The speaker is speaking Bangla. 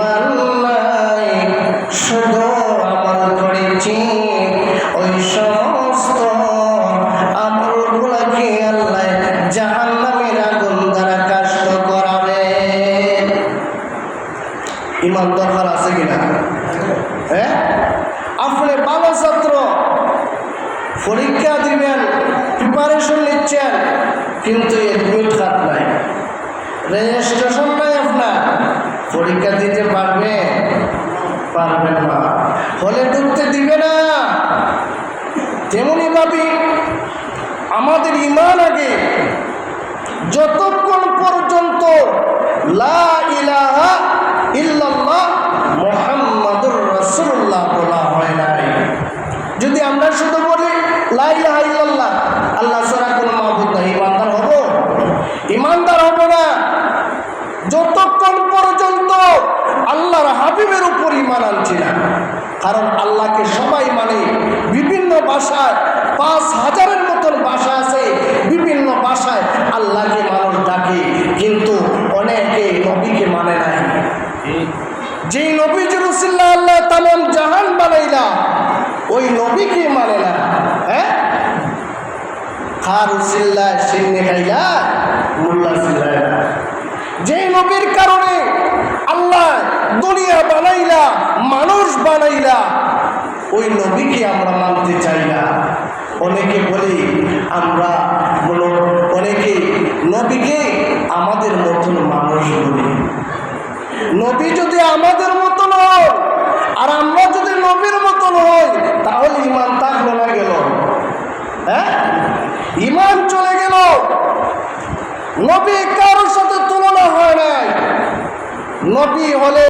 ইমান নাই, শুধু আমল করেছি, ওই সমস্ত আমলগুলোকে আল্লাহ জাহান্নামের আগুন দ্বারা কাষ্ট করাবে। ইমান দরকার আছে কিনা? হ্যাঁ, আপনি ভালো ছাত্র, পরীক্ষা দিবেন, প্রিপারেশন নিচ্ছেন, কিন্তু এডমিট কার্ড নাই, রেজিস্ট্রেশন নাই, আপনার পরীক্ষা দিতে পারবেন না, হলে ঢুকতে দিবে না। তেমনি ভাবি আমাদের ইমান আগে যতক্ষণ পর্যন্ত লা ইলাহা ইল্লাল্লাহ মুহাম্মাদুর রাসূলুল্লাহ বলা হয় নাই, যদি আমরা শুধু বলি লা ইলাহা ইল্লাল্লাহ, আল্লাহ ছাড়া কোনো মাবুদ নাই, ইমানদার হব না। যতক্ষণ পর্যন্ত আল্লাহর হাবিবের উপর ঈমান আনছি না, কারণ আল্লাহকে সবাই মানে, বিভিন্ন ভাষায় 5000-এর মতন ভাষা আছে, বিভিন্ন ভাষায় আল্লাহকে মানুষ ডাকে, কিন্তু অনেকে নবীকে মানে নাই। যেই নবীর উসিলা আল্লাহ তামাম জাহান বানাইলা, ওই নবীকে মানে না। হ্যাঁ, খার উসিল্লা সিন্নে খাইলা মোল্লা সিল্লায় না। যেই নবীর কারণে আল্লাহ দুনিয়া বানাইলা, মানুষ বানাইলা, ওই নবীকে আমরা মানতে চাই না। অনেকে বলি আমরা, অনেকে নবীকে আমাদের মতন মানুষ বলি। নবী যদি আমাদের মতন হয় আর আমরা যদি নবীর মতন হই, তাহলে ইমান থাকলো না, গেল। হ্যাঁ, ইমান চলে গেল। নবী কারোর সাথে তুলনা হয় নাই। নবী হলে